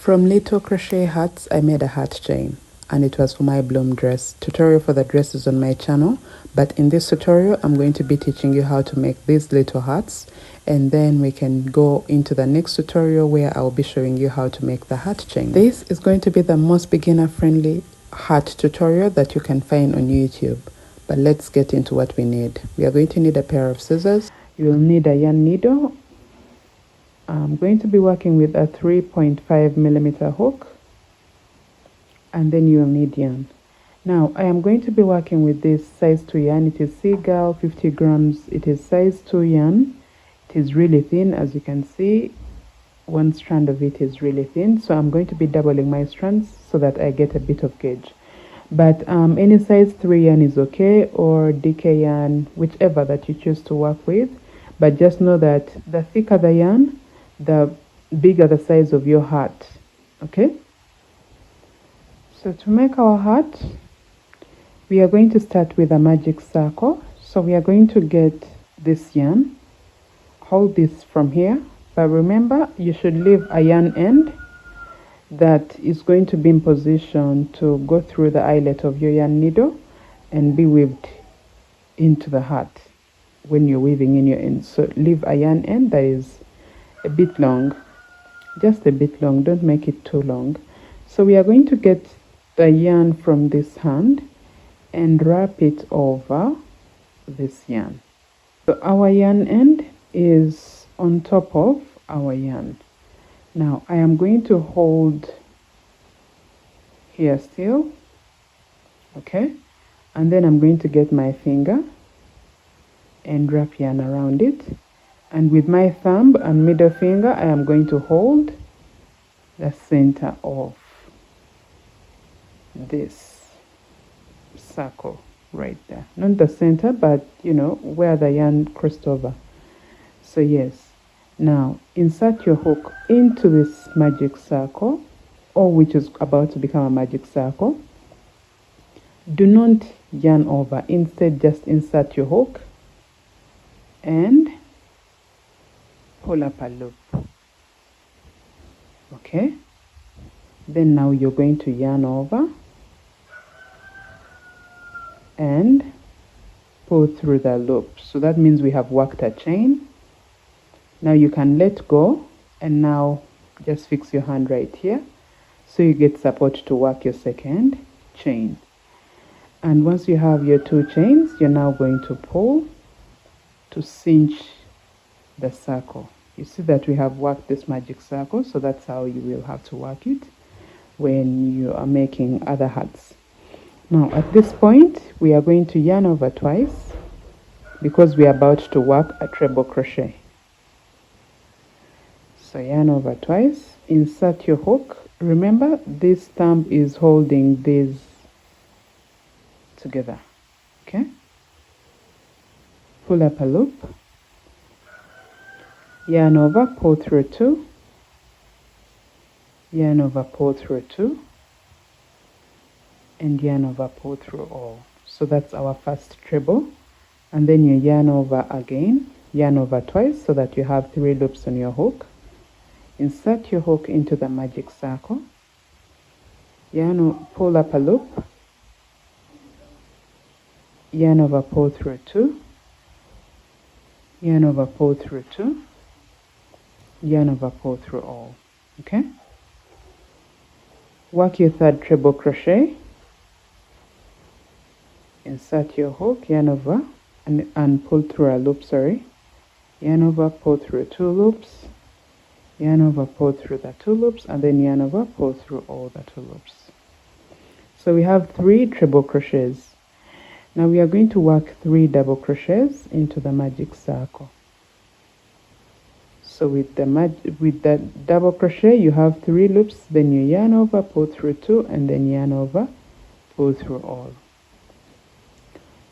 From little crochet hats, I made a hat chain, and it was for my bloom dress. Tutorial for the dress is on my channel, but in this tutorial I'm going to be teaching you how to make these little hats, and then we can go into the next tutorial where I'll be showing you how to make the hat chain. This is going to be the most beginner friendly hat tutorial that you can find on YouTube. But let's get into what we need. We are going to need a pair of scissors. You will need a yarn needle. I'm going to be working with a 3.5mm hook, and then you will need yarn. Now I am going to be working with this size 2 yarn. It is Seagull 50 grams. It is size 2 yarn. It is really thin, as you can see. One strand of it is really thin, so I'm going to be doubling my strands so that I get a bit of gauge. But any size 3 yarn is okay, or DK yarn, whichever that you choose to work with. But just know that the thicker the yarn, the bigger the size of your hat. Okay, so to make our hat, we are going to start with a magic circle. So we are going to get this yarn, hold this from here, but remember you should leave a yarn end that is going to be in position to go through the eyelet of your yarn needle and be weaved into the hat when you're weaving in your end. So leave a yarn end that is a bit long, just a bit long, don't make it too long. So we are going to get the yarn from this hand and wrap it over this yarn. So our yarn end is on top of our yarn. Now I am going to hold here still, okay, and then I'm going to get my finger and wrap yarn around it. And with my thumb and middle finger, I am going to hold the center of this circle right there. Not the center, but you know, where the yarn crossed over. So yes, now insert your hook into this magic circle, or which is about to become a magic circle. Do not yarn over. Instead, just insert your hook and pull up a loop. Okay, then now you're going to yarn over and pull through the loop. So that means we have worked a chain. Now you can let go, and now just fix your hand right here so you get support to work your second chain. And once you have your 2 chains, you're now going to pull to cinch the circle. You see that we have worked this magic circle, so that's how you will have to work it when you are making other hats. Now at this point, we are going to yarn over twice because we are about to work a treble crochet. So yarn over twice, insert your hook. Remember, this thumb is holding these together. Okay, pull up a loop, yarn over, pull through 2, yarn over, pull through 2, and yarn over, pull through all. So that's our first treble. And then you yarn over again, yarn over twice so that you have 3 loops on your hook. Insert your hook into the magic circle, pull up a loop, yarn over, pull through 2, yarn over, pull through 2, yarn over, pull through all. Okay, work your third treble crochet, insert your hook, yarn over and pull through a loop, yarn over, pull through 2 loops, yarn over, pull through the 2 loops, and then yarn over, pull through all the 2 loops. So we have 3 treble crochets. Now we are going to work 3 double crochets into the magic circle. So with the double crochet, you have 3 loops, then you yarn over, pull through 2, and then yarn over, pull through all.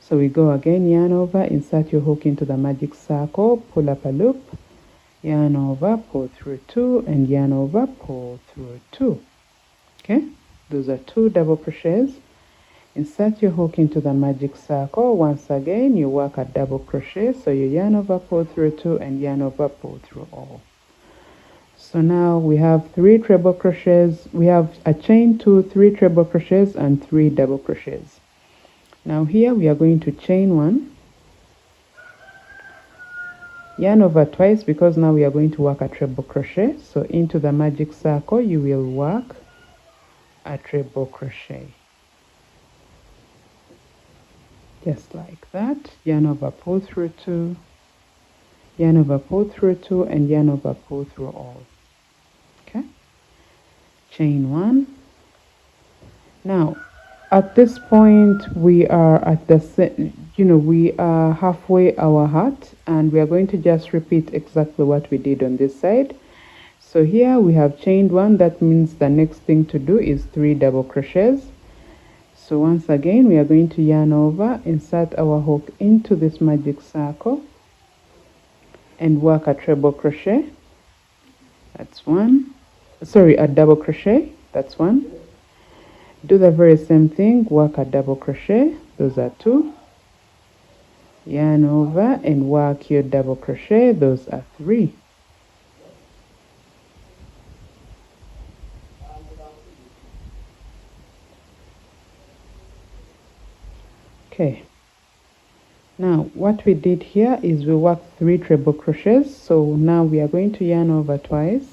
So we go again, yarn over, insert your hook into the magic circle, pull up a loop, yarn over, pull through 2, and yarn over, pull through 2. Okay, those are 2 double crochets. Insert your hook into the magic circle. Once again, you work a double crochet, so you yarn over, pull through 2, and yarn over, pull through all. So now we have 3 treble crochets. We have a chain 2, 3 treble crochets and 3 double crochets. Now here we are going to chain 1, yarn over twice, because now we are going to work a treble crochet. So into the magic circle you will work a treble crochet, just like that. Yarn over, pull through 2, yarn over, pull through 2, and yarn over, pull through all. Okay, chain 1. Now at this point we are at the we are halfway our heart, and we are going to just repeat exactly what we did on this side. So here we have chained 1. That means the next thing to do is 3 double crochets. So once again we are going to yarn over, insert our hook into this magic circle and work a treble crochet. That's 1. Sorry, a double crochet. That's 1. Do the very same thing, work a double crochet. Those are 2. Yarn over and work your double crochet. Those are 3. Okay, now what we did here is we worked 3 treble crochets. So now we are going to yarn over twice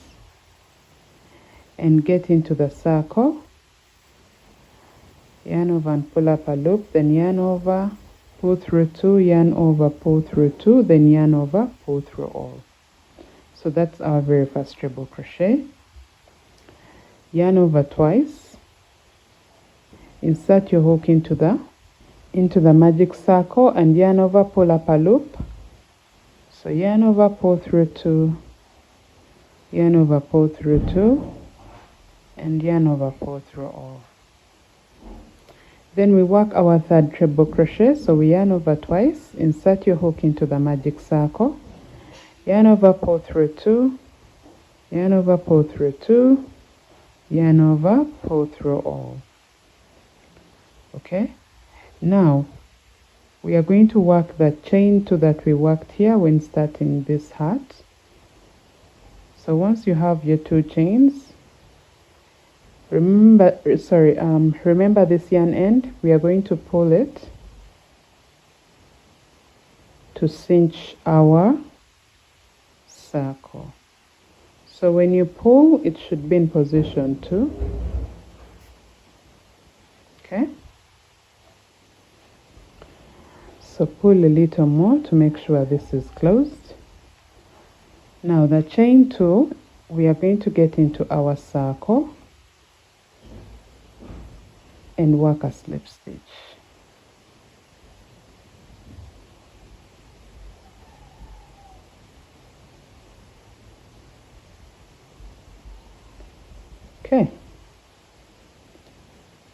and get into the circle, yarn over and pull up a loop, then yarn over, pull through 2, yarn over, pull through 2, then yarn over, pull through all. So that's our very first treble crochet. Yarn over twice, insert your hook into the magic circle and yarn over, pull up a loop. So yarn over, pull through 2, yarn over, pull through 2, and yarn over, pull through all. Then we work our third treble crochet. So we yarn over twice, insert your hook into the magic circle, yarn over, pull through 2, yarn over, pull through 2, yarn over, pull through all. Okay, now we are going to work the chain 2 that we worked here when starting this heart. So once you have your 2 chains, remember this yarn end, we are going to pull it to cinch our circle. So when you pull, it should be in position 2. Okay, so pull a little more to make sure this is closed. Now the chain 2, we are going to get into our circle and work a slip stitch. Okay,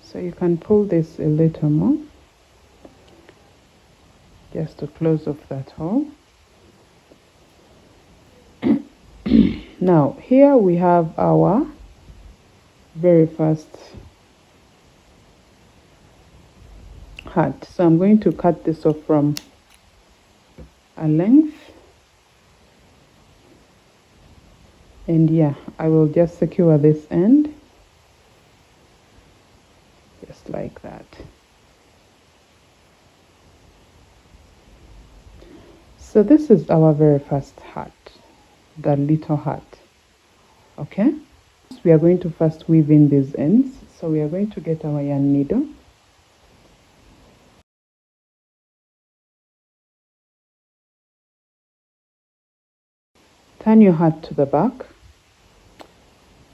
so you can pull this a little more just to close off that hole. Now here we have our very first heart. So I'm going to cut this off from a length, and yeah, I will just secure this end just like that. So this is our very first heart, the little heart. Okay, so we are going to first weave in these ends. So we are going to get our yarn needle, turn your heart to the back,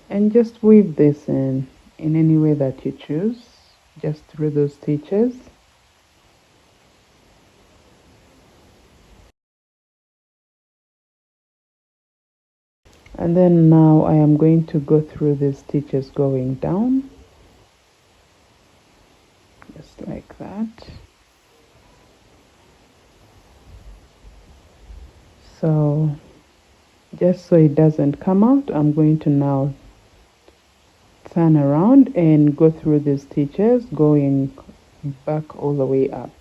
and just weave this in any way that you choose, just through those stitches. And then now I am going to go through these stitches going down, just like that. So just so it doesn't come out, I'm going to now turn around and go through the stitches going back all the way up,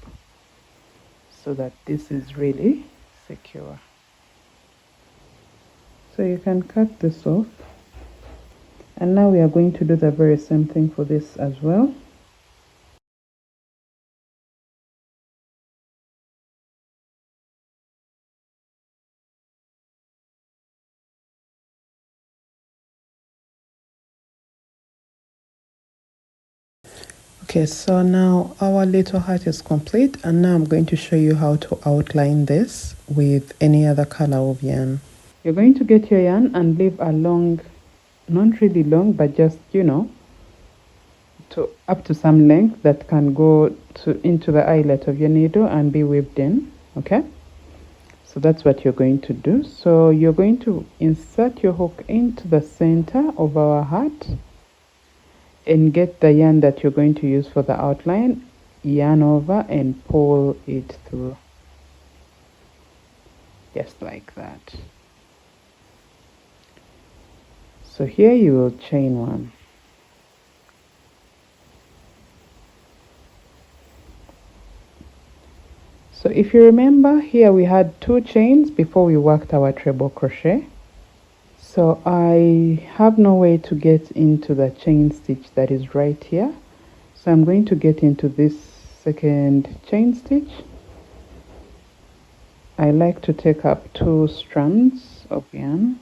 so that this is really secure. So you can cut this off, and now we are going to do the very same thing for this as well. Okay, so now our little heart is complete, and now I'm going to show you how to outline this with any other color of yarn. You're going to get your yarn and leave a long, not really long, but just, you know, to up to some length that can go to into the eyelet of your needle and be weaved in. Okay, so that's what you're going to do. So you're going to insert your hook into the center of our heart and get the yarn that you're going to use for the outline, yarn over and pull it through, just like that. So here you will chain one. So if you remember, here we had 2 chains before we worked our treble crochet. So I have no way to get into the chain stitch that is right here. So I'm going to get into this second chain stitch. I like to take up 2 strands of yarn.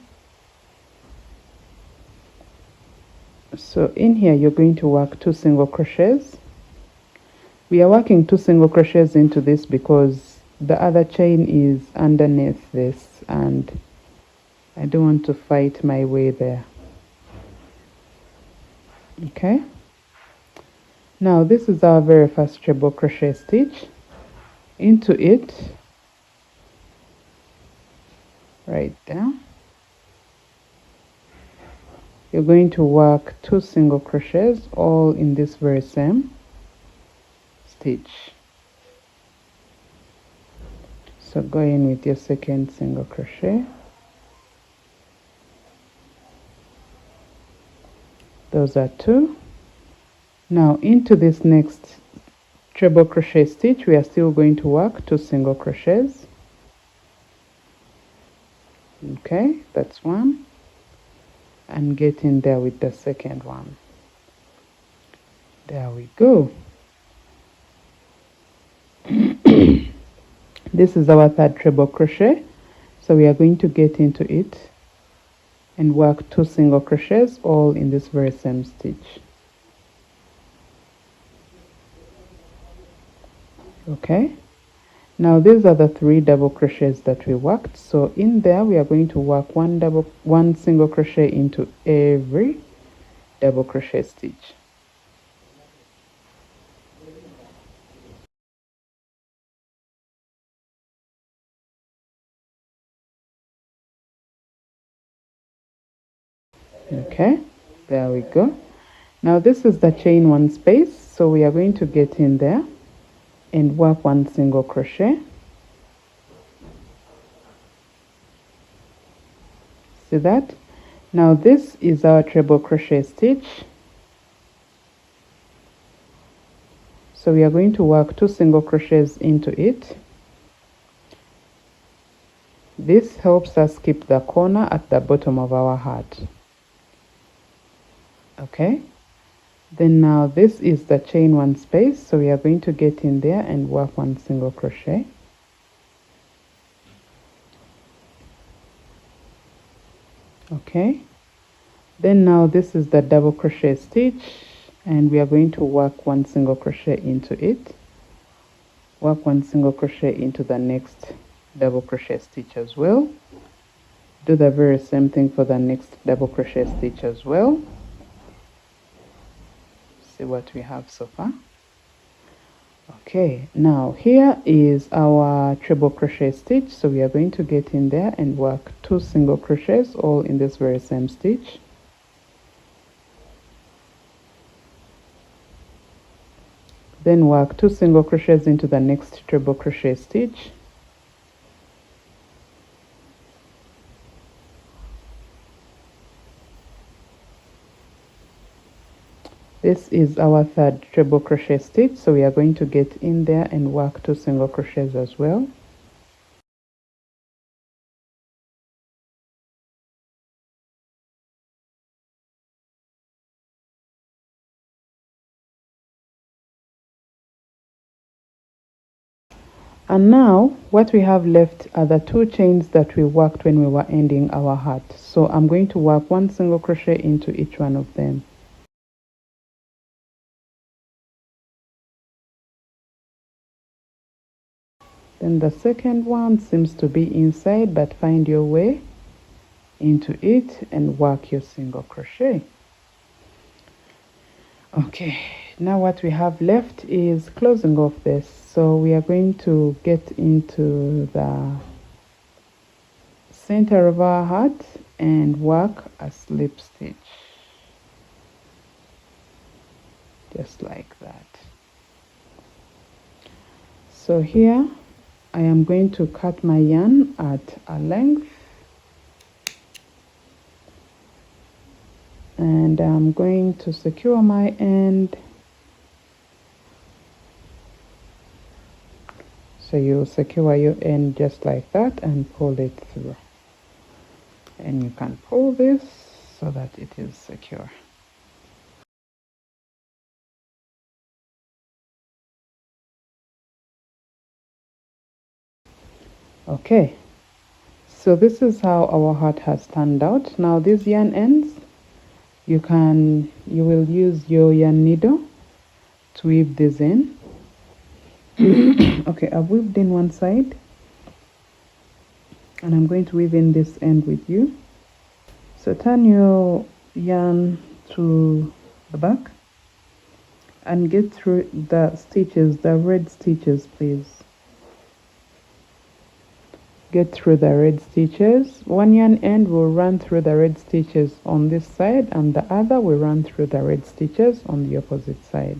So in here you're going to work 2 single crochets. We are working 2 single crochets into this because the other chain is underneath this and I don't want to fight my way there. Okay, now this is our very first treble crochet stitch. Into it, right there, you're going to work 2 single crochets all in this very same stitch. So go in with your second single crochet. Those are 2. Now into this next treble crochet stitch we are still going to work 2 single crochets. Okay, that's 1, and get in there with the second one. There we go. This is our third treble crochet, so we are going to get into it and work 2 single crochets all in this very same stitch. Okay, now these are the 3 double crochets that we worked. So in there we are going to work one single crochet into every double crochet stitch. Okay, there we go. Now this is the chain 1 space, so we are going to get in there and work 1 single crochet. See that? Now this is our treble crochet stitch, so we are going to work 2 single crochets into it. This helps us keep the corner at the bottom of our heart. Okay, then now this is the chain 1 space, so we are going to get in there and work 1 single crochet. Okay, then now this is the double crochet stitch and we are going to work 1 single crochet into it, work 1 single crochet into the next double crochet stitch as well. Do the very same thing for the next double crochet stitch as well. See what we have so far. Okay, now here is our treble crochet stitch, so we are going to get in there and work 2 single crochets all in this very same stitch. Then work 2 single crochets into the next treble crochet stitch. This is our third treble crochet stitch, so we are going to get in there and work 2 single crochets as well. And now what we have left are the 2 chains that we worked when we were ending our hat. So I'm going to work 1 single crochet into each one of them. Then the second one seems to be inside, but find your way into it and work your single crochet. Okay, now what we have left is closing off this. So we are going to get into the center of our hat and work a slip stitch, just like that. So here I am going to cut my yarn at a length, and I'm going to secure my end. So you secure your end just like that and pull it through. And you can pull this so that it is secure. Okay, so this is how our hat has turned out. Now these yarn ends, you will use your yarn needle to weave this in. Okay, I've weaved in one side and I'm going to weave in this end with you. So turn your yarn to the back and get through the stitches, the red stitches, please. Get through the red stitches. One yarn end will run through the red stitches on this side, and the other will run through the red stitches on the opposite side.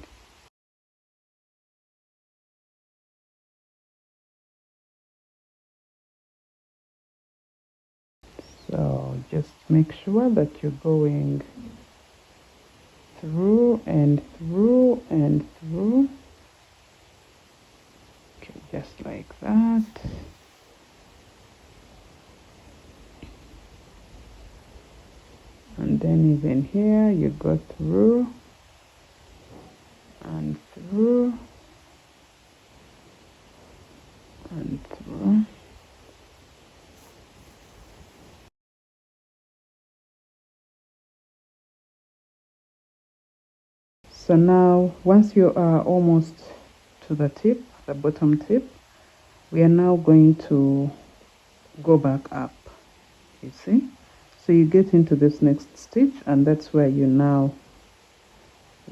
So just make sure that you're going through and through and through. Okay, just like that. And then even here you go through and through and through. So now once you are almost to the tip, the bottom tip, we are now going to go back up, you see. So you get into this next stitch, and that's where you now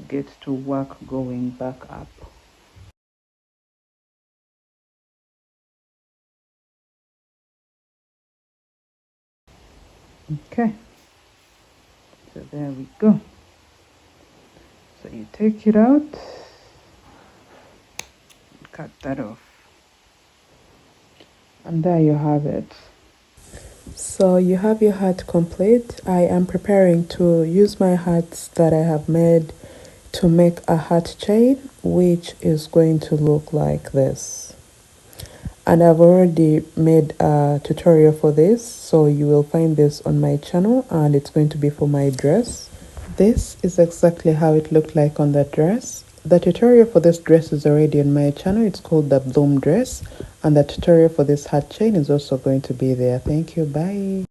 get to work going back up. Okay, so there we go. So you take it out, cut that off, and there you have it. So you have your hat complete. I am preparing to use my hats that I have made to make a hat chain, which is going to look like this. And I've already made a tutorial for this, so you will find this on my channel, and it's going to be for my dress. This is exactly how it looked like on the dress. The tutorial for this dress is already on my channel. It's called the bloom dress, and the tutorial for this hat chain is also going to be there. Thank you. Bye.